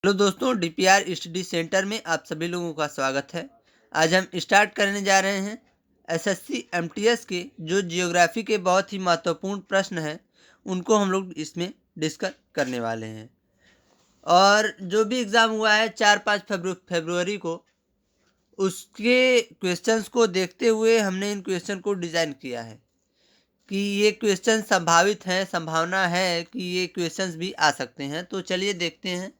Hello दोस्तों, DPR study centre में आप सभी लोगों का स्वागत है। आज हम स्टार्ट करने जा रहे हैं एसएससी एमटीएस के जो जियोग्राफी के बहुत ही महत्वपूर्ण प्रश्न हैं उनको हम लोग इसमें डिस्कस करने वाले हैं। और जो भी एग्ज़ाम हुआ है 4-5 फरवरी को, उसके क्वेश्चंस को देखते हुए हमने इन क्वेश्चन को डिज़ाइन किया है कि ये क्वेश्चन संभावित हैं, संभावना है कि ये क्वेश्चंस भी आ सकते हैं। तो चलिए देखते हैं।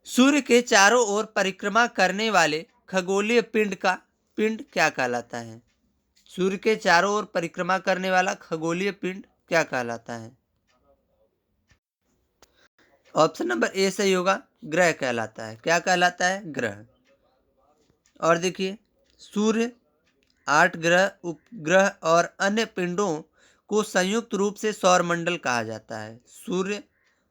सूर्य के चारों ओर परिक्रमा करने वाले खगोलीय पिंड क्या कहलाता है? सूर्य के चारों ओर परिक्रमा करने वाला खगोलीय पिंड क्या कहलाता है? ऑप्शन नंबर ए सही होगा, ग्रह कहलाता है। क्या कहलाता है? ग्रह। और देखिए, सूर्य, 8 ग्रह, उपग्रह और अन्य पिंडों को संयुक्त रूप से सौरमंडल कहा जाता है। सूर्य,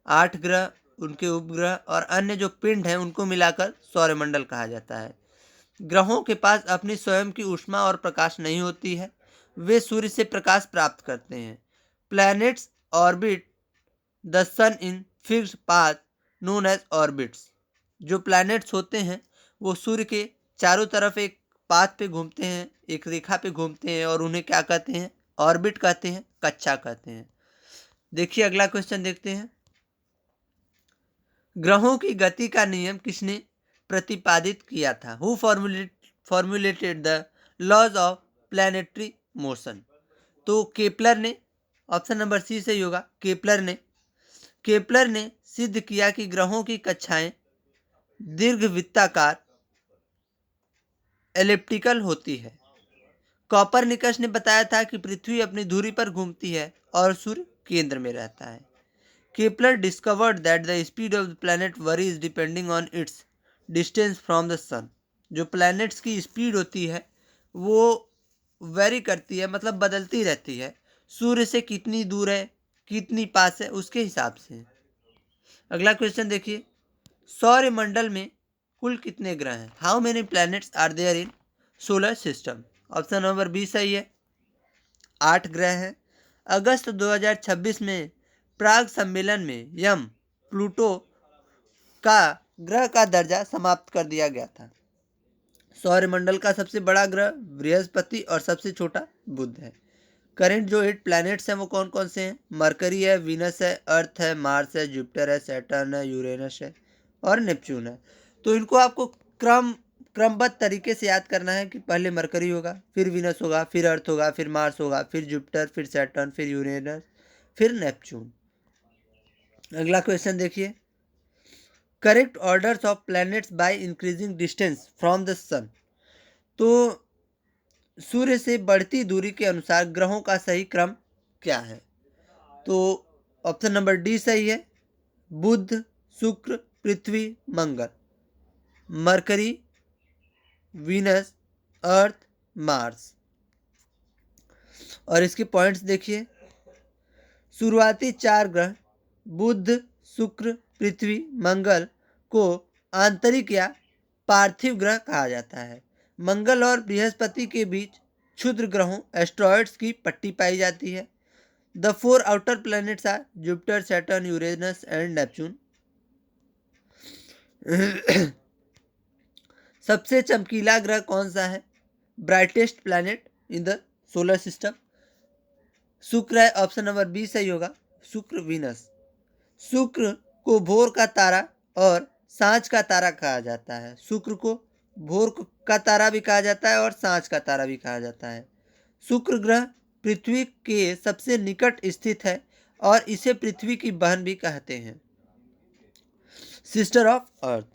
8 ग्रह, उनके उपग्रह और अन्य जो पिंड हैं उनको मिलाकर सौरमंडल कहा जाता है। ग्रहों के पास अपनी स्वयं की ऊष्मा और प्रकाश नहीं होती है, वे सूर्य से प्रकाश प्राप्त करते हैं। Planets orbit the sun in fixed path known as orbits. जो प्लैनेट्स होते हैं वो सूर्य के चारों तरफ एक पाथ पे घूमते हैं, एक रेखा पे घूमते हैं और उन्हें क्या कहते हैं? ऑर्बिट कहते हैं, कक्षा कहते हैं। देखिए अगला क्वेश्चन देखते हैं। ग्रहों की गति का नियम किसने प्रतिपादित किया था? Who formulated the laws of planetary motion? तो केपलर ने। ऑप्शन नंबर सी सही होगा, केपलर ने सिद्ध किया कि ग्रहों की कक्षाएं दीर्घवृत्ताकार एलिप्टिकल होती है। कॉपरनिकस ने बताया था कि पृथ्वी अपनी धुरी पर घूमती है और सूर्य केंद्र में रहता है। Kepler discovered that the speed of the planet varies depending on its distance from the sun. जो प्लैनेट्स की स्पीड होती है वो वेरी करती है, मतलब बदलती रहती है, सूर्य से कितनी दूर है, कितनी पास है, उसके हिसाब से। अगला क्वेश्चन देखिए। सौरमंडल में कुल कितने ग्रह हैं? How many planets are there in solar system? Option number B सही है, 8 ग्रह हैं। अगस्त 2026 में प्राग सम्मेलन में यम प्लूटो का ग्रह का दर्जा समाप्त कर दिया गया था। सौरमंडल का सबसे बड़ा ग्रह बृहस्पति और सबसे छोटा बुध है। करेंट जो 8 प्लैनेट्स हैं वो कौन कौन से हैं? मरकरी है, वीनस है, अर्थ है, मार्स है, जुपिटर है, सैटर्न है, यूरेनस है और नेपच्यून है। तो इनको आपको क्रमबद्ध तरीके से याद करना है कि पहले मरकरी होगा, फिर वीनस होगा, फिर अर्थ होगा, फिर मार्स होगा, फिर जुपिटर, फिर सैटर्न, फिर यूरेनस, फिर नेपच्यून। अगला क्वेश्चन देखिए। Correct orders of planets by increasing distance from the sun. तो सूर्य से बढ़ती दूरी के अनुसार ग्रहों का सही क्रम क्या है? तो ऑप्शन नंबर डी सही है, बुध, शुक्र, पृथ्वी, मंगल, मरकरी, वीनस, अर्थ, मार्स। और इसके पॉइंट्स देखिए। शुरुआती 4 ग्रह बुध, शुक्र, पृथ्वी, मंगल को आंतरिक या पार्थिव ग्रह कहा जाता है। मंगल और बृहस्पति के बीच क्षुद्र ग्रहों एस्ट्रॉइड्स की पट्टी पाई जाती है। The 4 outer planets are Jupiter, Saturn, Uranus and Neptune. सबसे चमकीला ग्रह कौन सा है? Brightest planet in the solar system शुक्र है। ऑप्शन नंबर बी सही होगा, शुक्र, वीनस। शुक्र को भोर का तारा और सांझ का तारा कहा जाता है। शुक्र को भोर का तारा भी कहा जाता है और सांझ का तारा भी कहा जाता है। शुक्र ग्रह पृथ्वी के सबसे निकट स्थित है और इसे पृथ्वी की बहन भी कहते हैं, sister of earth.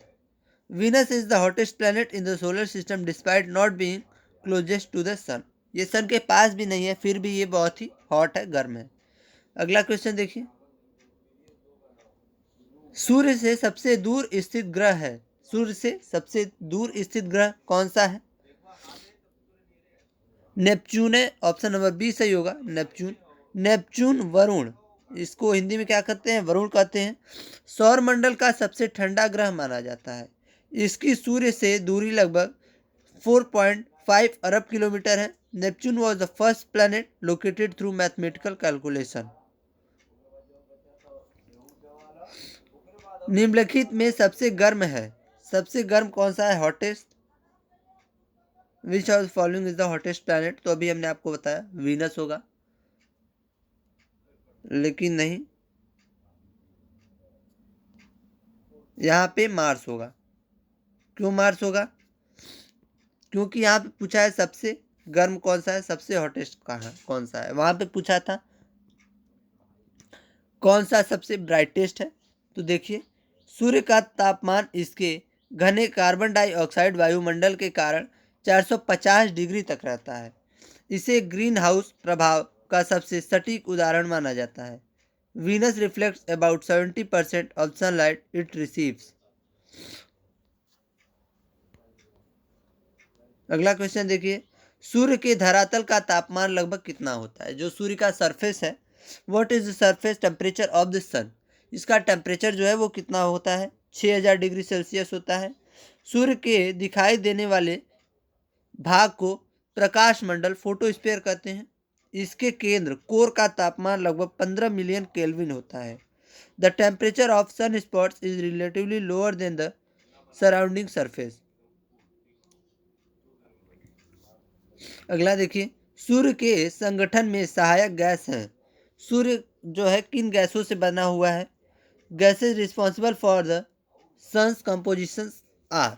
Venus is the hottest planet in the solar system despite not being closest to the sun. ये सन के पास भी नहीं है, फिर भी ये बहुत ही हॉट है, गर्म है। अगला क्वेश्चन देखिए। सूर्य से सबसे दूर स्थित ग्रह है। सूर्य से सबसे दूर स्थित ग्रह कौन सा है? नेपच्यून है। ऑप्शन नंबर बी सही होगा, नेपच्यून। नेपच्यून वरुण, इसको हिंदी में क्या कहते हैं? वरुण कहते हैं। सौरमंडल का सबसे ठंडा ग्रह माना जाता है। इसकी सूर्य से दूरी लगभग 4.5 अरब किलोमीटर है। Neptune was the first planet located through mathematical calculation. निम्नलिखित में सबसे गर्म है, सबसे गर्म कौन सा है? Hottest, which of the following is the hottest planet? तो अभी हमने आपको बताया वीनस होगा, लेकिन नहीं, यहाँ पे मार्स होगा। क्यों मार्स होगा? क्योंकि यहाँ पे पूछा है सबसे गर्म कौन सा है, सबसे हॉटेस्ट कहाँ कौन सा है। वहां पे पूछा था कौन सा सबसे ब्राइटेस्ट है। तो देखिए, सूर्य का तापमान इसके घने कार्बन डाइऑक्साइड वायुमंडल के कारण 450 डिग्री तक रहता है। इसे ग्रीन हाउस प्रभाव का सबसे सटीक उदाहरण माना जाता है। Venus reflects about 70% of sunlight it receives. अगला क्वेश्चन देखिए, सूर्य के धरातल का तापमान लगभग कितना होता है? जो सूर्य का सरफेस है, what is the surface temperature of the sun? इसका टेम्परेचर जो है वो कितना होता है? 6000 डिग्री सेल्सियस होता है। सूर्य के दिखाई देने वाले भाग को प्रकाश मंडल फोटोस्फीयर कहते हैं। इसके केंद्र कोर का तापमान लगभग 15 मिलियन केल्विन होता है। The temperature of sun spots is relatively lower than the surrounding surface. अगला देखिए, सूर्य के संगठन में सहायक गैस है। सूर्य जो है किन गैसों से बना हुआ है? Gases responsible for the sun's composition are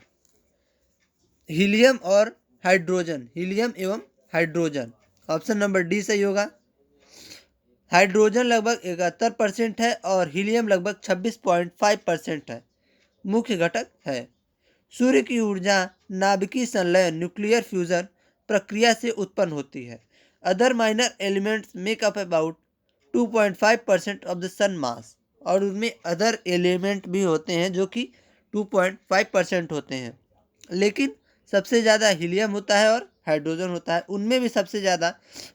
helium और हाइड्रोजन, हीलियम एवं हाइड्रोजन। ऑप्शन नंबर डी सही होगा। हाइड्रोजन लगभग 71% है और हीलियम लगभग 26.5% है, मुख्य घटक है। सूर्य की ऊर्जा नाभिकीय संलयन न्यूक्लियर फ्यूजन प्रक्रिया से उत्पन्न होती है। Other minor elements make up about 2.5% of the sun mass. और उनमें अदर एलिमेंट भी होते हैं जो कि 2.5% होते हैं, लेकिन सबसे ज़्यादा हीलियम होता है और हाइड्रोजन होता है। उनमें भी सबसे ज़्यादा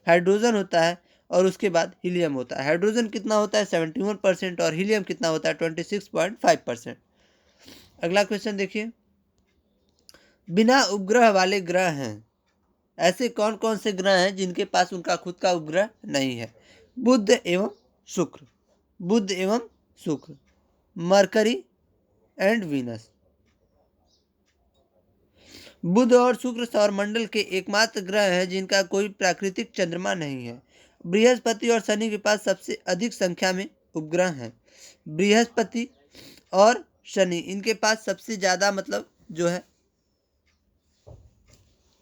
हाइड्रोजन होता है और उसके बाद हीलियम होता है। हाइड्रोजन कितना होता है? 71% और हीलियम कितना होता है? 26.5%। अगला क्वेश्चन देखिए, बिना उपग्रह वाले ग्रह हैं। ऐसे कौन कौन से ग्रह हैं जिनके पास उनका खुद का उपग्रह नहीं है? बुध एवं शुक्र, बुध एवं शुक्र, मरकरी एंड वीनस। बुध और शुक्र सौरमंडल के एकमात्र ग्रह हैं जिनका कोई प्राकृतिक चंद्रमा नहीं है। बृहस्पति और शनि के पास सबसे अधिक संख्या में उपग्रह हैं। बृहस्पति और शनि इनके पास सबसे ज़्यादा मतलब जो है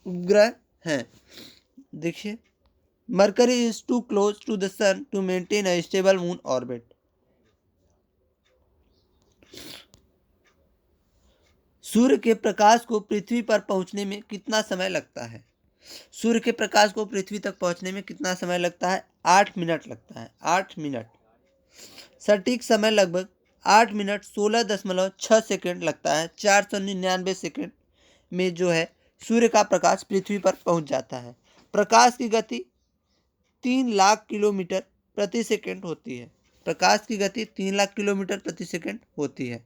उपग्रह हैं। देखिए, Mercury is too close to the sun to maintain a stable moon orbit. सूर्य के प्रकाश को पृथ्वी पर पहुंचने में कितना समय लगता है? सूर्य के प्रकाश को पृथ्वी तक पहुंचने में कितना समय लगता है? 8 मिनट लगता है, 8 मिनट। सटीक समय लगभग 8 मिनट 16.6 सेकेंड लगता है। 499 सेकेंड में जो है सूर्य का प्रकाश पृथ्वी पर पहुंच जाता है। प्रकाश की गति 3 लाख किलोमीटर प्रति सेकेंड होती है। प्रकाश की गति 3 लाख किलोमीटर प्रति सेकेंड होती है।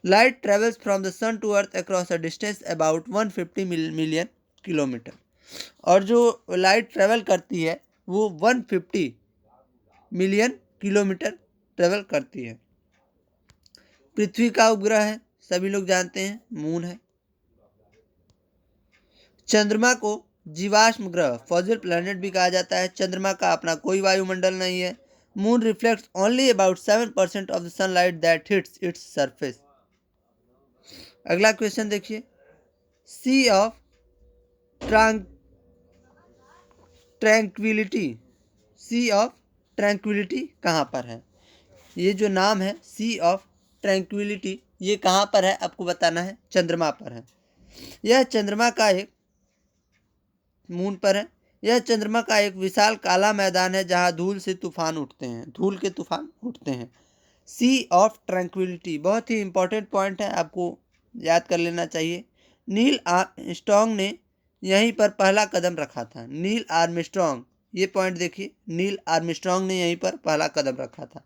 Light travels from the sun to earth across a distance about 150 million kilometre. और जो लाइट ट्रेवल करती है वो 150 मिलियन किलोमीटर ट्रेवल करती है। पृथ्वी का उपग्रह है, सभी लोग जानते हैं, मून है। चंद्रमा को जीवाश्म ग्रह फॉसिल प्लैनेट भी कहा जाता है। चंद्रमा का अपना कोई वायुमंडल नहीं है। Moon reflects only about 7% of the sunlight that hits its surface. अगला क्वेश्चन देखिए, sea of tranquility, sea of tranquility कहाँ पर है? ये जो नाम है सी ऑफ ट्रैंक्विलिटी, ये कहाँ पर है आपको बताना है। चंद्रमा पर है। यह चंद्रमा का एक मून पर है। यह चंद्रमा का एक विशाल काला मैदान है जहाँ धूल से तूफान उठते हैं, धूल के तूफान उठते हैं। सी ऑफ ट्रैंक्विलिटी बहुत ही इंपॉर्टेंट पॉइंट है, आपको याद कर लेना चाहिए। नील आर्मस्ट्रॉन्ग ने यहीं पर पहला कदम रखा था। नील आर्मस्ट्रॉन्ग, ये पॉइंट देखिए, नील आर्मस्ट्रॉन्ग ने यहीं पर पहला कदम रखा था।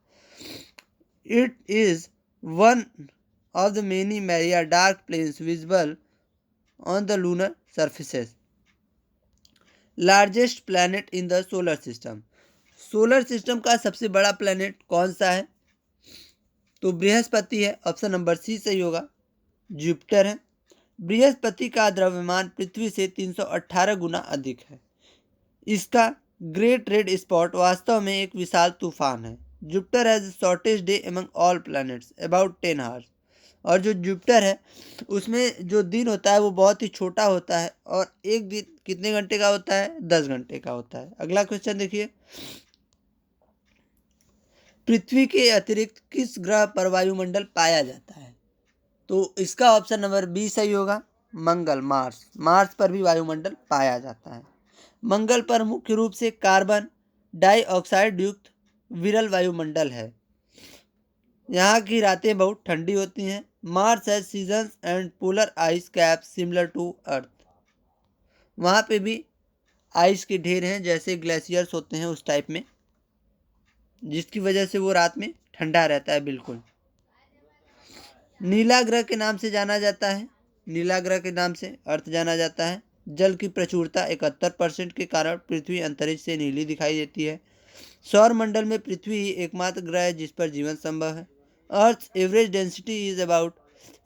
It is one of the many maria dark plains visible on the lunar surfaces. Largest planet in the solar system. Solar system का सबसे बड़ा प्लैनेट कौन सा है? तो बृहस्पति है, ऑप्शन नंबर सी सही होगा। जुपिटर है। बृहस्पति का द्रव्यमान पृथ्वी से 318 गुना अधिक है। इसका ग्रेट रेड स्पॉट वास्तव में एक विशाल तूफान है। Jupiter has shortest day among all planets about 10 hours. और जो जुपिटर है उसमें जो दिन होता है वो बहुत ही छोटा होता है और एक दिन कितने घंटे का होता है? 10 घंटे का होता है। अगला क्वेश्चन देखिए, पृथ्वी के अतिरिक्त किस ग्रह पर वायुमंडल पाया जाता है? तो इसका ऑप्शन नंबर बी सही होगा, मंगल, मार्स। मार्स पर भी वायुमंडल पाया जाता है। मंगल पर मुख्य रूप से कार्बन डाइऑक्साइड युक्त विरल वायुमंडल है। यहाँ की रातें बहुत ठंडी होती हैं। Mars has seasons and polar ice cap similar to earth. वहाँ पे भी आइस के ढेर हैं, जैसे ग्लेशियर्स होते हैं उस टाइप में, जिसकी वजह से वो रात में ठंडा रहता है बिल्कुल। नीला ग्रह के नाम से जाना जाता है। नीला ग्रह के नाम से अर्थ जाना जाता है। जल की प्रचुरता 71% के कारण पृथ्वी अंतरिक्ष से नीली दिखाई देती है। सौर मंडल में पृथ्वी ही एकमात्र ग्रह है जिस पर जीवन संभव है। अर्थ एवरेज डेंसिटी इज अबाउट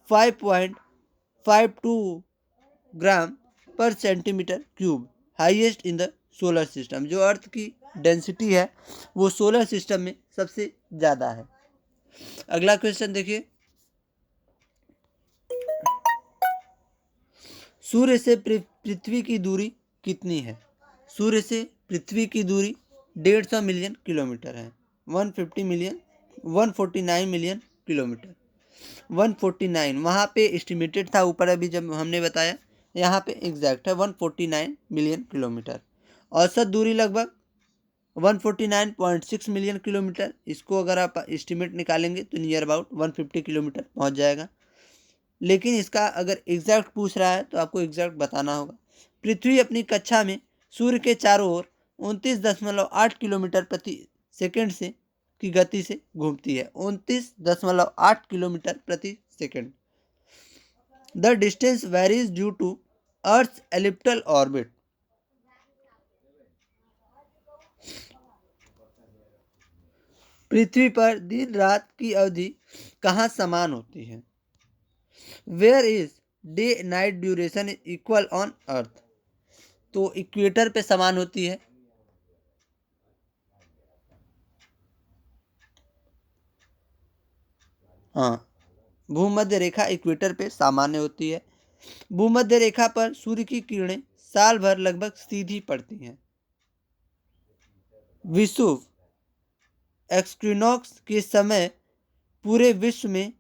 5.52 ग्राम पर centimetre cube, highest in the solar system. जो अर्थ की डेंसिटी है वो सोलर सिस्टम में सबसे ज़्यादा है। अगला क्वेश्चन देखिए, सूर्य से पृथ्वी की दूरी कितनी है? सूर्य से पृथ्वी की दूरी 150 मिलियन किलोमीटर है। 149 मिलियन किलोमीटर। 149 वहाँ पे एस्टिमेटेड था, ऊपर अभी जब हमने बताया, यहाँ पे एग्जैक्ट है 149 मिलियन किलोमीटर। औसत दूरी लगभग 149.6 मिलियन किलोमीटर। इसको अगर आप एस्टिमेट निकालेंगे तो नियर अबाउट 150 किलोमीटर पहुँच जाएगा। लेकिन इसका अगर एग्जैक्ट पूछ रहा है तो आपको एग्जैक्ट बताना होगा। पृथ्वी अपनी कक्षा में सूर्य के चारों ओर 29.8 किलोमीटर प्रति सेकंड से की गति से घूमती है। 29.8 किलोमीटर प्रति second. The distance varies due to earth elliptical orbit. पृथ्वी पर दिन रात की अवधि कहाँ समान होती है? Where is day night duration equal on earth. तो इक्वेटर पे समान होती है। हाँ, भूमध्य रेखा इक्वेटर पे सामान्य होती है। भूमध्य रेखा पर सूर्य की किरणें साल भर लगभग सीधी पड़ती हैं। विषुव एक्सक्विनॉक्स के समय पूरे विश्व में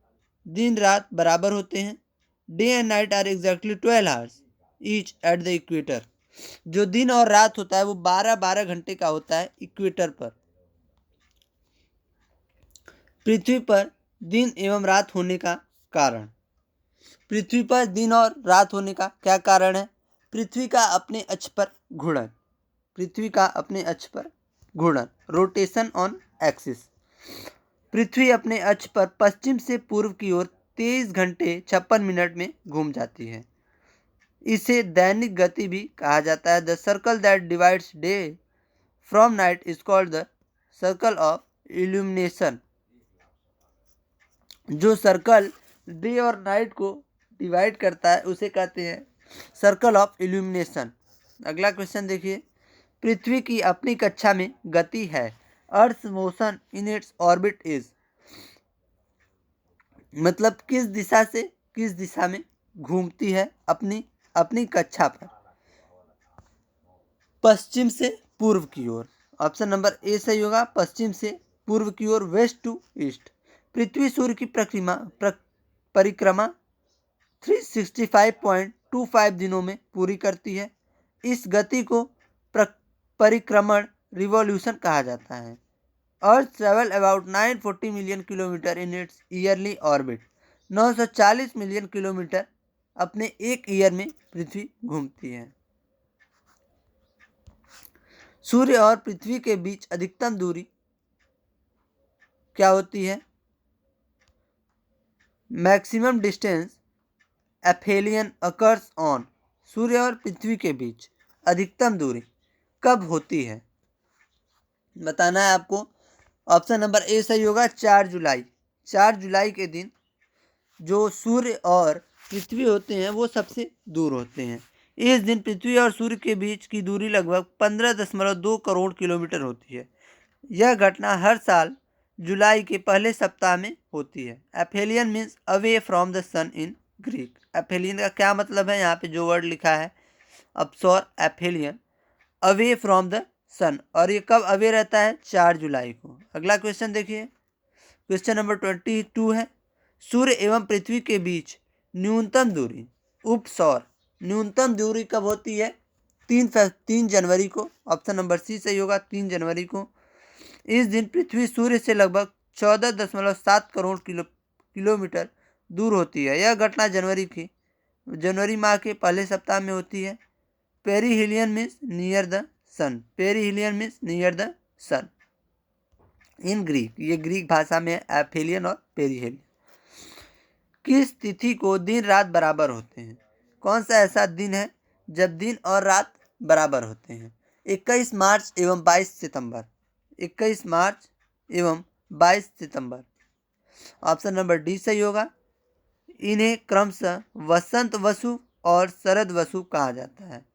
दिन रात बराबर होते हैं। Day and night are exactly 12 hours each at the equator. जो दिन और रात होता है वो 12-12 घंटे का होता है इक्वेटर पर। पृथ्वी पर दिन एवं रात होने का कारण। पृथ्वी पर दिन और रात होने का क्या कारण है? पृथ्वी का अपने अक्ष पर घूर्णन। पृथ्वी का अपने अक्ष पर घूर्णन, रोटेशन ऑन एक्सिस। पृथ्वी अपने अक्ष पर पश्चिम से पूर्व की ओर 23 घंटे 56 मिनट में घूम जाती है। इसे दैनिक गति भी कहा जाता है। The circle that divides day from night is called the circle of illumination. जो सर्कल डे और नाइट को डिवाइड करता है उसे कहते हैं सर्कल ऑफ इल्यूमिनेशन। अगला क्वेश्चन देखिए, पृथ्वी की अपनी कक्षा में गति है। Earth motion in its orbit is. मतलब किस दिशा से किस दिशा में घूमती है अपनी अपनी कक्षा पर? पश्चिम से पूर्व की ओर। ऑप्शन नंबर ए सही होगा, पश्चिम से पूर्व की ओर, वेस्ट टू ईस्ट। पृथ्वी सूर्य की परिक्रमा 365.25 दिनों में पूरी करती है। इस गति को परिक्रमण रिवॉल्यूशन कहा जाता है। Earth travel about 940 million kilometre in its yearly orbit. 940 million kilometre अपने एक ईयर में पृथ्वी घूमती है। सूर्य और पृथ्वी के बीच अधिकतम दूरी क्या होती है? Maximum distance aphelion occurs on. सूर्य और पृथ्वी के बीच अधिकतम दूरी कब होती है? बताना है आपको। ऑप्शन नंबर ए सही होगा, 4 जुलाई। 4 जुलाई के दिन जो सूर्य और पृथ्वी होते हैं वो सबसे दूर होते हैं। इस दिन पृथ्वी और सूर्य के बीच की दूरी लगभग 15.2 करोड़ किलोमीटर होती है। यह घटना हर साल जुलाई के पहले सप्ताह में होती है। Aphelion means away from the sun in Greek. Aphelion का क्या मतलब है? यहाँ पे जो वर्ड लिखा है अपसौर एफेलियन, अवे फ्रॉम द सन, और ये कब अवे रहता है? 4 जुलाई को। अगला क्वेश्चन देखिए, क्वेश्चन नंबर 22 है, सूर्य एवं पृथ्वी के बीच न्यूनतम दूरी उपसौर न्यूनतम दूरी कब होती है? 3 जनवरी को। ऑप्शन नंबर सी सही होगा, 3 जनवरी को। इस दिन पृथ्वी सूर्य से लगभग 14.7 करोड़ किलोमीटर दूर होती है। यह घटना जनवरी माह के पहले सप्ताह में होती है। Perihelion means near the sun. Perihelion means near the sun in Greek. ये ग्रीक भाषा में एफेलियन और पेरीहिलियन। किस तिथि को दिन रात बराबर होते हैं? कौन सा ऐसा दिन है जब दिन और रात बराबर होते हैं? 21 मार्च एवं 22 सितंबर। 21 मार्च एवं 22 सितंबर। ऑप्शन नंबर डी सही होगा। इन्हें क्रमशः वसंत वसु और शरद वसु कहा जाता है।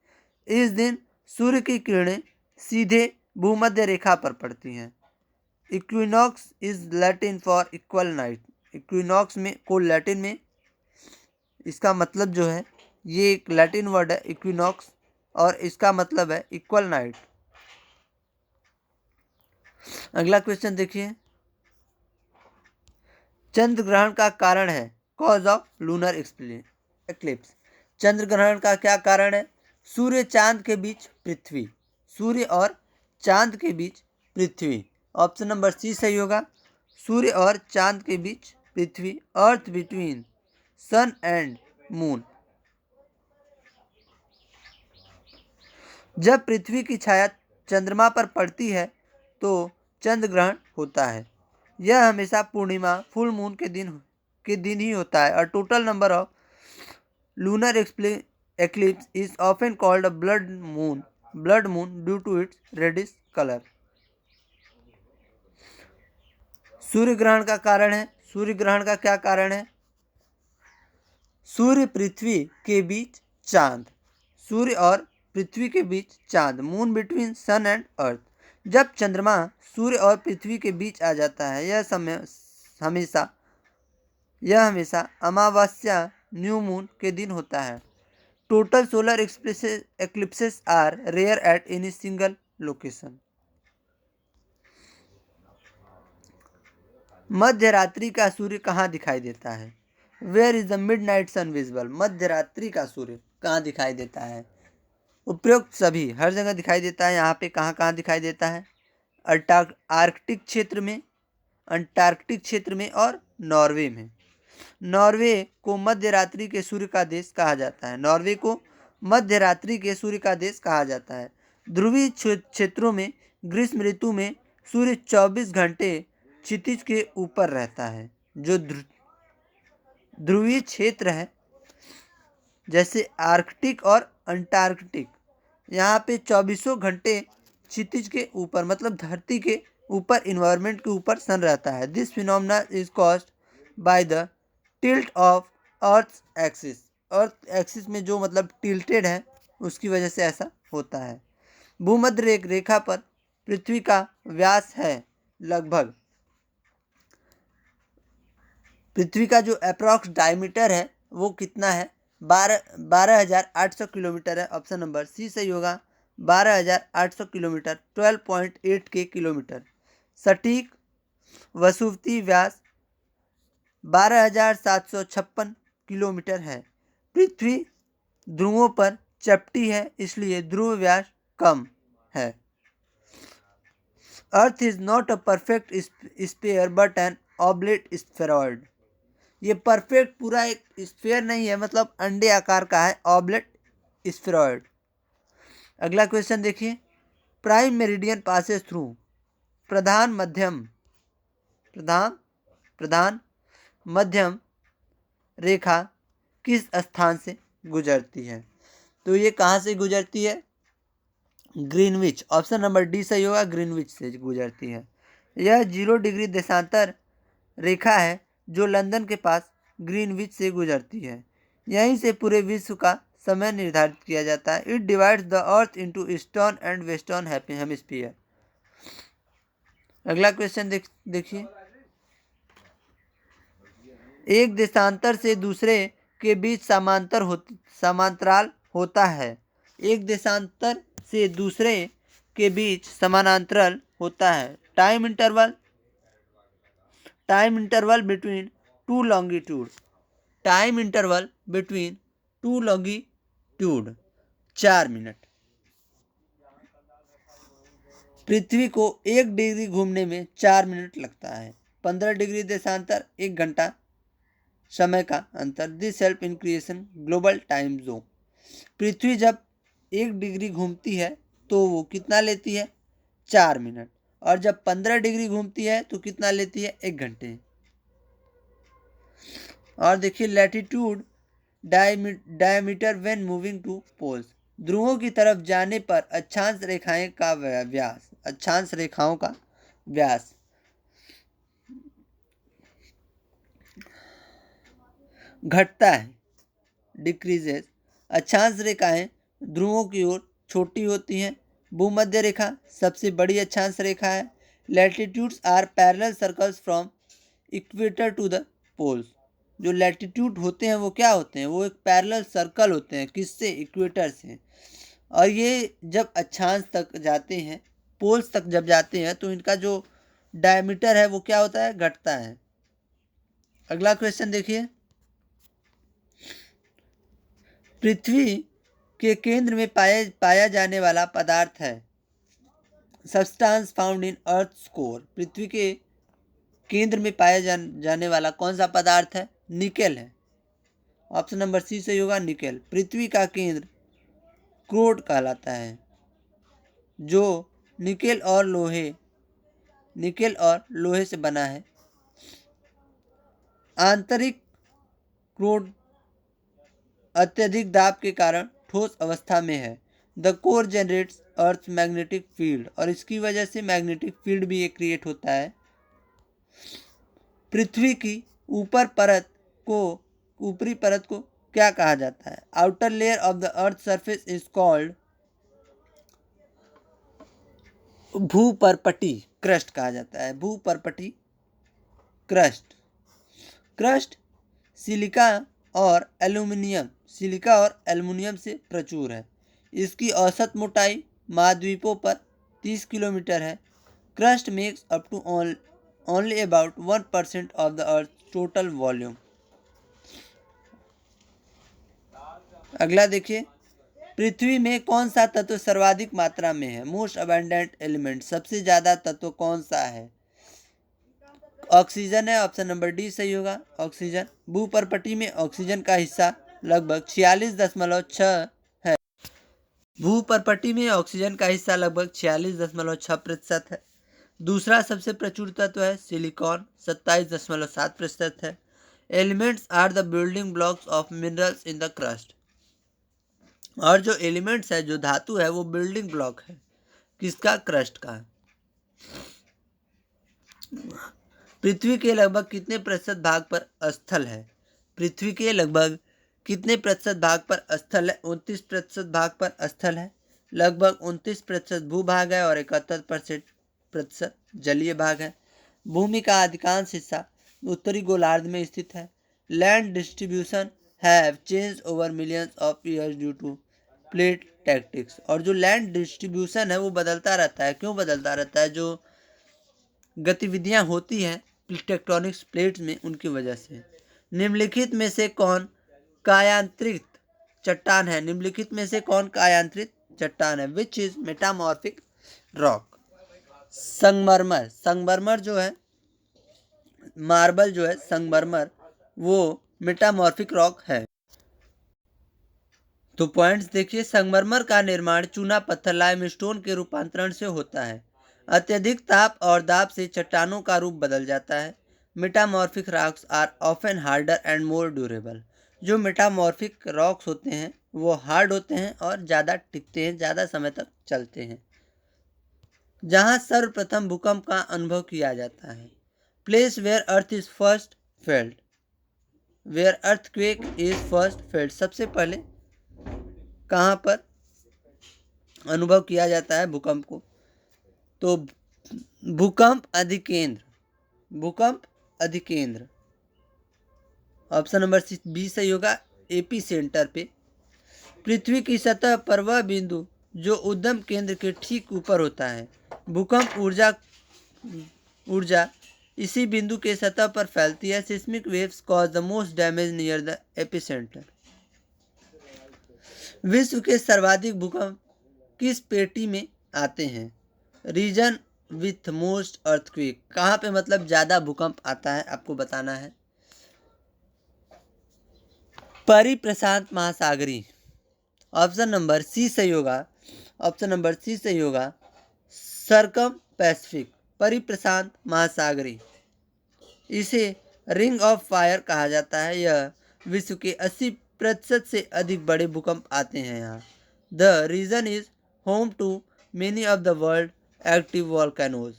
इस दिन सूर्य की किरणें सीधे भूमध्य रेखा पर पड़ती हैं। Equinox is Latin for equal night. Equinox में को लैटिन में इसका मतलब जो है, ये एक लैटिन वर्ड है इक्विनॉक्स, और इसका मतलब है इक्वल नाइट। अगला क्वेश्चन देखिए, चंद्र ग्रहण का कारण है कॉज ऑफ लूनर एक्लिप्स। चंद्र ग्रहण का क्या कारण है? सूर्य चांद के बीच पृथ्वी। सूर्य और चांद के बीच पृथ्वी। ऑप्शन नंबर सी सही होगा। सूर्य और चांद के बीच पृथ्वी, अर्थ बिटवीन सन एंड मून। जब पृथ्वी की छाया चंद्रमा पर पड़ती है तो चंद्र ग्रहण होता है। यह हमेशा पूर्णिमा फुल मून के दिन ही होता है। और total number of lunar eclipse is often called a blood moon due to its reddish colour. सूर्य ग्रहण का कारण है, सूर्य ग्रहण का क्या कारण है? सूर्य पृथ्वी के बीच चांद। सूर्य और पृथ्वी के बीच चांद, moon between sun and earth. जब चंद्रमा सूर्य और पृथ्वी के बीच आ जाता है, यह हमेशा अमावस्या न्यू मून के दिन होता है। Total solar eclipses are rare at any single location. मध्य रात्रि का सूर्य कहाँ दिखाई देता है? Where is the midnight sun visible. मध्य रात्रि का सूर्य कहाँ दिखाई देता है? उपयुक्त सभी हर जगह दिखाई देता है। यहाँ पे कहाँ कहाँ दिखाई देता है? आर्कटिक क्षेत्र में और नॉर्वे में। नॉर्वे को मध्य रात्रि के सूर्य का देश कहा जाता है। नॉर्वे को मध्य रात्रि के सूर्य का देश कहा जाता है। ध्रुवीय क्षेत्रों में ग्रीष्म ऋतु में सूर्य 24 घंटे क्षितिज के ऊपर रहता है। जो ध्रुवीय क्षेत्र है जैसे आर्कटिक और अंटार्कटिक, यहाँ पे 24 घंटे क्षितिज के ऊपर मतलब धरती के ऊपर इन्वायरमेंट के ऊपर सन रहता है। This phenomena is caused by the tilt of earth axis. Earth axis में जो मतलब टिल्टेड है उसकी वजह से ऐसा होता है। भूमध्य रेखा पर पृथ्वी का व्यास है लगभग, पृथ्वी का जो अप्रॉक्स डायमीटर है वो कितना है? 12,800 किलोमीटर है। ऑप्शन नंबर सी सही होगा, 12,800 किलोमीटर, 12.8 के किलोमीटर। सटीक वसुवती व्यास 12,756 किलोमीटर है। पृथ्वी ध्रुवों पर चपटी है इसलिए ध्रुव व्यास कम है। Earth is not a perfect sphere but N oblate spheroid. ये परफेक्ट पूरा एक स्फीयर नहीं है, मतलब अंडे आकार का है, ऑब्लेट स्फेरॉइड। अगला क्वेश्चन देखिए, प्राइम मेरिडियन पासेस थ्रू। प्रधान मध्यम रेखा किस स्थान से गुजरती है? तो ये कहाँ से गुजरती है? ग्रीनविच। ऑप्शन नंबर डी सही होगा, ग्रीनविच से गुजरती है। यह 0 डिग्री देशांतर रेखा है जो लंदन के पास ग्रीनविच से गुजरती है। यहीं से पूरे विश्व का समय निर्धारित किया जाता है। It divides the earth into eastern and western hemisphere. अगला क्वेश्चन देखिए। एक देशांतर से दूसरे के बीच समांतराल होता है। एक देशांतर से दूसरे के बीच समानांतरल होता है। Time interval between two longitude. Time interval between two longitude 4 minute. पृथ्वी को 1 डिग्री घूमने में 4 मिनट लगता है। 15 डिग्री देशांतर 1 घंटा समय का अंतर। This help in creation global time zone. पृथ्वी जब 1 डिग्री घूमती है तो वो कितना लेती है? 4 मिनट। और जब 15 डिग्री घूमती है तो कितना लेती है? 1 घंटे। और देखिए latitude diameter when moving to poles. ध्रुवों की तरफ जाने पर अक्षांश रेखाओं का व्यास घटता है, डिक्रीजेस। अक्षांश रेखाएं ध्रुवों की ओर छोटी होती हैं। भूमध्य रेखा सबसे बड़ी अक्षांश रेखा है। Latitudes are parallel circles from equator to the poles. जो लैटिट्यूड होते हैं वो क्या होते हैं? वो एक पैरेलल सर्कल होते हैं। किससे? इक्वेटर से। और ये जब अक्षांश तक जाते हैं, पोल्स तक जब जाते हैं तो इनका जो डायमीटर है वो क्या होता है? घटता है। अगला क्वेश्चन देखिए। पृथ्वी के केंद्र में पाया जाने वाला पदार्थ है substance found in earth core. पृथ्वी के केंद्र में पाया जाने वाला कौन सा पदार्थ है? निकेल है। ऑप्शन नंबर सी सही होगा, निकेल। पृथ्वी का केंद्र क्रोड कहलाता है, जो निकेल और लोहे से बना है। आंतरिक क्रोड अत्यधिक दाब के कारण ठोस अवस्था में है। The core generates earth magnetic field, और इसकी वजह से मैग्नेटिक फील्ड भी एक क्रिएट होता है। पृथ्वी की ऊपरी परत को क्या कहा जाता है? Outer layer of the earth surface is called भूपर्पटी क्रस्ट कहा जाता है। भूपर्पटी क्रस्ट। क्रस्ट सिलिका और एल्युमिनियम से प्रचुर है। इसकी औसत मोटाई महाद्वीपों पर 30 किलोमीटर है। Crust makes up to only about 1% of the earth total volume. अगला देखिए। पृथ्वी में कौन सा तत्व सर्वाधिक मात्रा में है? Most abundant element. सबसे ज्यादा तत्व कौन सा है? ऑक्सीजन है। ऑप्शन नंबर डी सही होगा, ऑक्सीजन। भूपर्पटी में ऑक्सीजन का हिस्सा लगभग 46.6 है। भूपर्पटी में ऑक्सीजन का हिस्सा लगभग 46.6% है। दूसरा सबसे प्रचुर तत्व है सिलिकॉन, 27.7% है। Elements are the building blocks of minerals in the crust. और जो एलिमेंट्स है, जो धातु है, वो बिल्डिंग ब्लॉक है किसका? क्रस्ट का। पृथ्वी के लगभग कितने प्रतिशत भाग पर स्थल है? पृथ्वी के लगभग कितने प्रतिशत भाग पर स्थल है? 29% भाग पर स्थल है। लगभग 29% भूभाग है और 71% जलीय भाग है। भूमि का अधिकांश हिस्सा उत्तरी गोलार्ध में स्थित है। Land distribution have changed over millions of years due to plate tectonics. और जो लैंड डिस्ट्रीब्यूशन है वो बदलता रहता है। क्यों बदलता रहता है? जो गतिविधियां होती हैं टेक्टोनिक्स प्लेट्स में, उनकी वजह से। निम्नलिखित में से कौन कायांतरित चट्टान है? निम्नलिखित में से कौन कायांतरित चट्टान है? Which is metamorphic rock? संगमरमर जो है, मार्बल जो है संगमरमर, वो मेटामॉर्फिक रॉक है। तो पॉइंट्स देखिए। संगमरमर का निर्माण चूना पत्थर लाइमस्टोन के रूपांतरण से होता है। अत्यधिक ताप और दाब से चट्टानों का रूप बदल जाता है। Metamorphic rocks are often harder and more durable. जो मेटामॉर्फिक रॉक्स होते हैं वो हार्ड होते हैं और ज़्यादा टिकते हैं, ज़्यादा समय तक चलते हैं। जहाँ सर्वप्रथम भूकंप का अनुभव किया जाता है? Place where earth is first felled, where earthquake is first felled, सबसे पहले कहाँ पर अनुभव किया जाता है भूकंप को? तो भूकंप अधिकेंद्र, भूकंप अधिकेंद्र, ऑप्शन नंबर बी सही होगा, एपी सेंटर पे। पृथ्वी की सतह पर वह बिंदु जो उद्गम केंद्र के ठीक ऊपर होता है। भूकंप ऊर्जा इसी बिंदु के सतह पर फैलती है। Seismic waves cause the most damage near the epicentre. विश्व के सर्वाधिक भूकंप किस पेटी में आते हैं? रीजन विथ मोस्ट अर्थक्वेक, कहाँ पे मतलब ज़्यादा भूकंप आता है आपको बताना है। परिप्रशांत महासागरीय, ऑप्शन नंबर सी सही होगा, ऑप्शन नंबर सी सही होगा, सर्कम पैसिफिक, परिप्रशांत महासागरीय। इसे रिंग ऑफ फायर कहा जाता है। यह विश्व के 80% से अधिक बड़े भूकंप आते हैं यहाँ। The region is home to many of the world active volcanoes.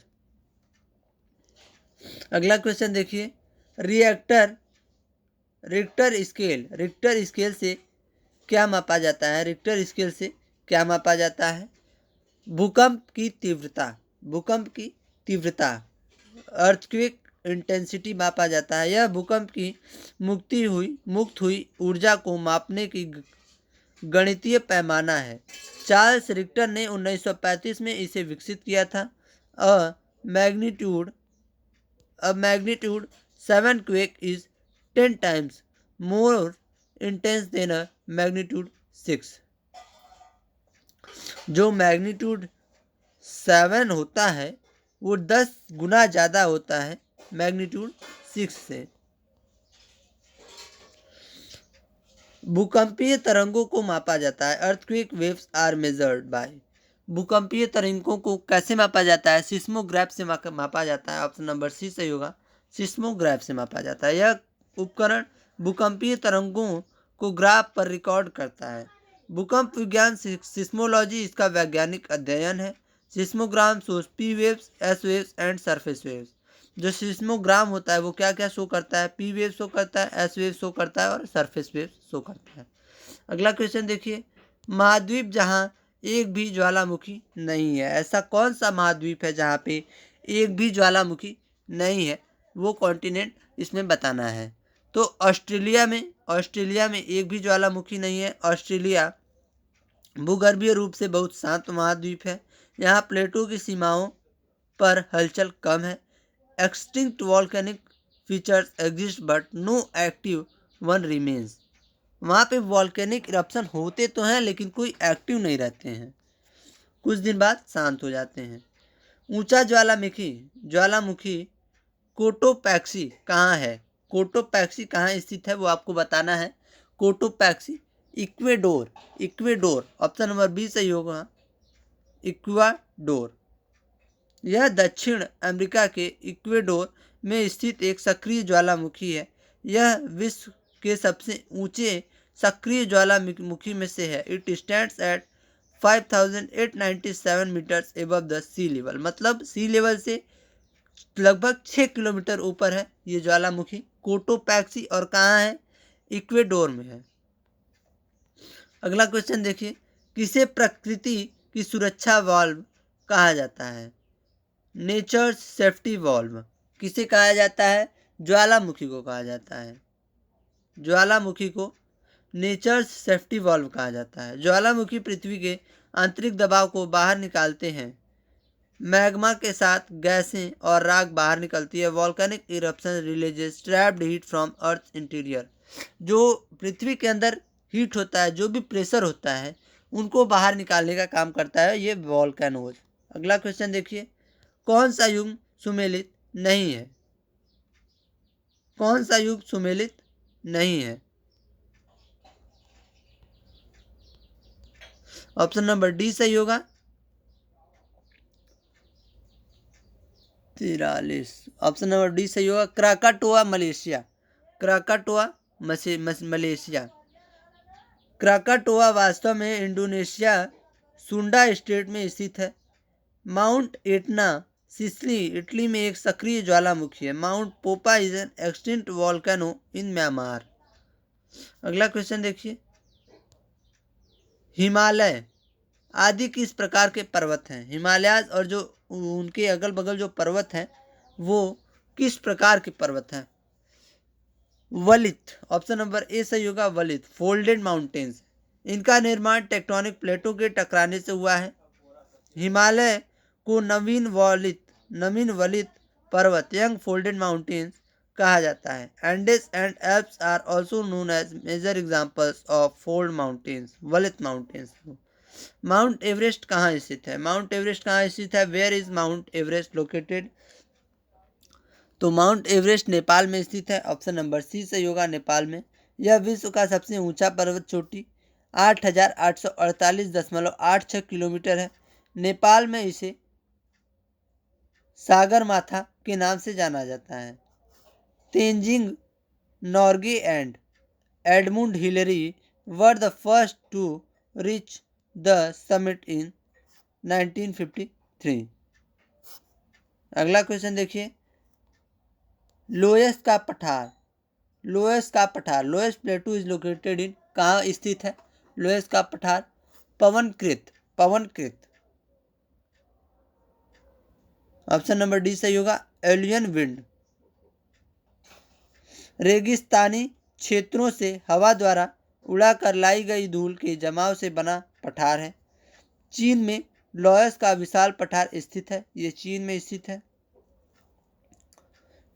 अगला क्वेश्चन देखिए, रिक्टर स्केल से क्या मापा जाता है? रिक्टर स्केल से क्या मापा जाता है? भूकंप की तीव्रता, अर्थक्वेक इंटेंसिटी मापा जाता है। यह भूकंप की मुक्त हुई ऊर्जा को मापने की गणितीय पैमाना है। चार्ल्स रिक्टर ने 1935 में इसे विकसित किया था। अ magnitude 7 quake is 10 times more intense then a magnitude 6। जो मैग्नीट्यूड 7 होता है वो 10 गुना ज़्यादा होता है मैग्नीट्यूड 6 से। भूकंपीय तरंगों को मापा जाता है। Earthquake waves are measured by, भूकंपीय तरंगों को कैसे मापा जाता है? सिस्मोग्राफ से मापा जाता है। ऑप्शन नंबर सी सही होगा, सिस्मोग्राफ से मापा जाता है। यह उपकरण भूकंपीय तरंगों को ग्राफ पर रिकॉर्ड करता है। भूकंप विज्ञान सिस्मोलॉजी इसका वैज्ञानिक अध्ययन है। सिस्मोग्राम shows P waves, S waves and surface waves. जो सिस्मोग्राम होता है वो क्या क्या शो करता है? पी वेव शो करता है, एस वेव शो करता है और सरफेस वेव शो करता है। अगला क्वेश्चन देखिए, महाद्वीप जहां एक भी ज्वालामुखी नहीं है, ऐसा कौन सा महाद्वीप है जहां पे एक भी ज्वालामुखी नहीं है? वो कॉन्टिनेंट इसमें बताना है। तो ऑस्ट्रेलिया में एक भी ज्वालामुखी नहीं है। ऑस्ट्रेलिया भूगर्भीय रूप से बहुत शांत महाद्वीप है। यहाँ प्लेटों की सीमाओं पर हलचल कम है। Extinct volcanic features exist but no active one remains. वहाँ पे वॉल्केनिक इरप्शन होते तो हैं लेकिन कोई एक्टिव नहीं रहते हैं, कुछ दिन बाद शांत हो जाते हैं। ऊंचा ज्वालामुखी कोटोपैक्सी कहाँ है? कोटोपैक्सी कहाँ स्थित है वो आपको बताना है। Cotopaxi Ecuador, option number B सही होगा, इक्वाडोर। यह दक्षिण अमेरिका के इक्वेडोर में स्थित एक सक्रिय ज्वालामुखी है। यह विश्व के सबसे ऊंचे सक्रिय ज्वालामुखी में से है। It stands at 5897 metres above the sea level, मतलब सी लेवल से लगभग 6 किलोमीटर ऊपर है ये ज्वालामुखी कोटोपैक्सी, और कहाँ है? इक्वेडोर में है। अगला क्वेश्चन देखिए, किसे प्रकृति की सुरक्षा वाल्व कहा जाता है? नेचर्स सेफ्टी वाल्व किसे कहा जाता है? ज्वालामुखी को कहा जाता है। ज्वालामुखी को नेचर्स सेफ्टी वाल्व कहा जाता है। ज्वालामुखी पृथ्वी के आंतरिक दबाव को बाहर निकालते हैं। मैग्मा के साथ गैसें और राख बाहर निकलती है। Volcanic eruption releases trapped heat from earth interior. जो पृथ्वी के अंदर हीट होता है, जो भी प्रेशर होता है, उनको बाहर निकालने का काम करता है ये वॉल्केनोज। अगला क्वेश्चन देखिए, कौन सा युग सुमेलित नहीं है? कौन सा युग सुमेलित नहीं है? ऑप्शन नंबर डी सही होगा, 43। ऑप्शन नंबर डी सही होगा, क्राकाटोआ मलेशिया। मलेशिया। क्राकाटोआ वास्तव में इंडोनेशिया सुंडा स्टेट में स्थित है। माउंट एटना सिसिली इटली में एक सक्रिय ज्वालामुखी है। माउंट पोपा is an extinct volcano in Myanmar. अगला क्वेश्चन देखिए, हिमालय आदि किस प्रकार के पर्वत हैं? हिमालयाज और जो उनके अगल बगल जो पर्वत हैं वो किस प्रकार के पर्वत हैं? वलित, ऑप्शन नंबर ए सही होगा। वलित फोल्डेड माउंटेन्स, इनका निर्माण टेक्टोनिक प्लेटों के टकराने से हुआ है। हिमालय को नवीन वलित पर्वत यंग फोल्डेड माउंटेन्स कहा जाता है। Andes and Alps are also known as major examples of fold mountains, वलित माउंटेन्स। माउंट एवरेस्ट कहाँ स्थित है? माउंट एवरेस्ट कहाँ स्थित है? Where is Mount Everest located? तो माउंट एवरेस्ट नेपाल में स्थित है। ऑप्शन नंबर सी सही होगा, नेपाल में। यह विश्व का सबसे ऊंचा पर्वत चोटी 8,848.86 किलोमीटर है। नेपाल में इसे सागरमाथा के नाम से जाना जाता है। Tenzing Norgay and Edmund Hillary were the first to reach the summit in 1953। अगला क्वेश्चन देखिए, लोएस्ट का पठार loess plateau is located in, कहाँ स्थित है लोएस्ट का पठार? पवनकृत। ऑप्शन नंबर डी सही होगा, एलियन विंड। रेगिस्तानी क्षेत्रों से हवा द्वारा उड़ाकर लाई गई धूल के जमाव से बना पठार है। चीन में लॉयस का विशाल पठार स्थित है, ये चीन में स्थित है।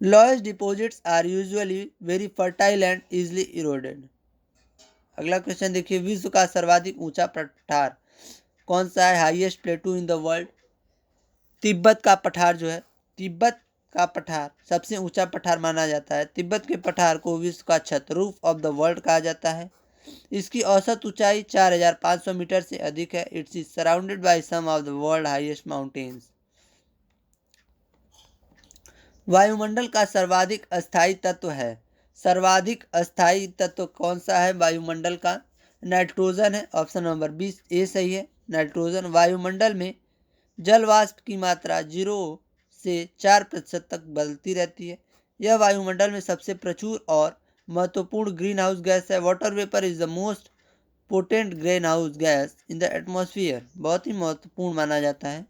Loess deposits are usually very fertile and easily eroded. अगला क्वेश्चन देखिए, विश्व का सर्वाधिक ऊंचा पठार कौन सा है? Highest plateau in the world. Tibet का पठार जो है, तिब्बत का पठार सबसे ऊंचा पठार माना जाता है। तिब्बत के पठार को विश्व का छत, रूफ ऑफ द वर्ल्ड कहा जाता है। इसकी औसत ऊंचाई 4,500 मीटर से अधिक है। It's is surrounded by some of the world highest mountains. वायुमंडल का सर्वाधिक अस्थायी तत्व है। सर्वाधिक अस्थायी तत्व कौन सा है वायुमंडल का? नाइट्रोजन है। ऑप्शन नंबर 20 ए सही है, नाइट्रोजन। वायुमंडल में जल वाष्प की मात्रा 0 से 4% तक बदलती रहती है। यह वायुमंडल में सबसे प्रचुर और महत्वपूर्ण ग्रीन हाउस गैस है। Water vapour is the most potent green house gas in the atmosphere, बहुत ही महत्वपूर्ण माना जाता है।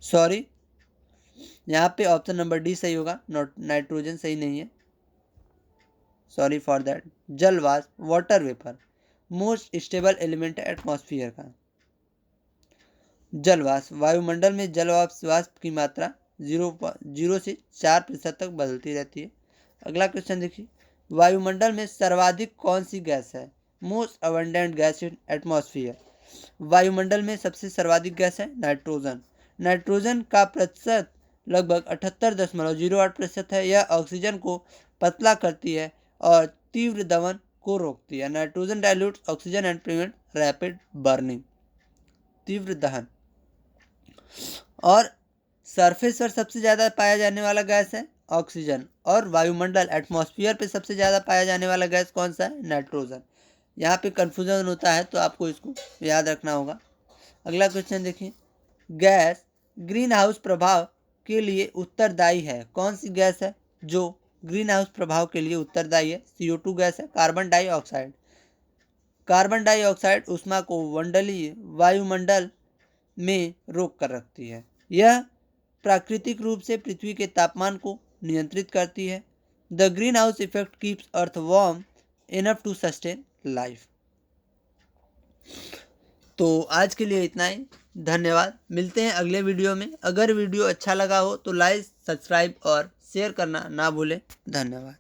सॉरी, यहाँ पे ऑप्शन नंबर डी सही होगा, नाइट्रोजन सही नहीं है, सॉरी फॉर दैट। जल वाष्प, water vapour most stable element है एटमॉस्फेयर का। जल वाष्प, वायुमंडल में जल वाष्प की मात्रा 0 से 4% तक बदलती रहती है। अगला क्वेश्चन देखिए, वायुमंडल में सर्वाधिक कौन सी गैस है? Most abundant gas in atmosphere. वायुमंडल में सबसे सर्वाधिक गैस है नाइट्रोजन। नाइट्रोजन का प्रतिशत लगभग 78.08% है। यह ऑक्सीजन को पतला करती है और तीव्र दमन को रोकती है। Nitrogen dilutes oxygen and prevent rapid burning, तीव्र दहन। और सरफेस पर सबसे ज़्यादा पाया जाने वाला गैस है ऑक्सीजन, और वायुमंडल एटमॉस्फेयर पे सबसे ज़्यादा पाया जाने वाला गैस कौन सा है? नाइट्रोजन। यहाँ पे कन्फ्यूजन होता है तो आपको इसको याद रखना होगा। अगला क्वेश्चन देखिए, गैस ग्रीन हाउस प्रभाव के लिए उत्तरदायी है। कौन सी गैस है जो ग्रीन हाउस प्रभाव के लिए उत्तरदायी है? CO2 गैस है। कार्बन डाइऑक्साइड, कार्बन डाइऑक्साइड ऊष्मा को मंडलीय वायुमंडल में रोक कर रखती है। यह प्राकृतिक रूप से पृथ्वी के तापमान को नियंत्रित करती है। The greenhouse effect keeps earth warm enough to sustain life. तो आज के लिए इतना ही, धन्यवाद। मिलते हैं अगले वीडियो में। अगर वीडियो अच्छा लगा हो तो लाइक, सब्सक्राइब और शेयर करना ना भूलें। धन्यवाद।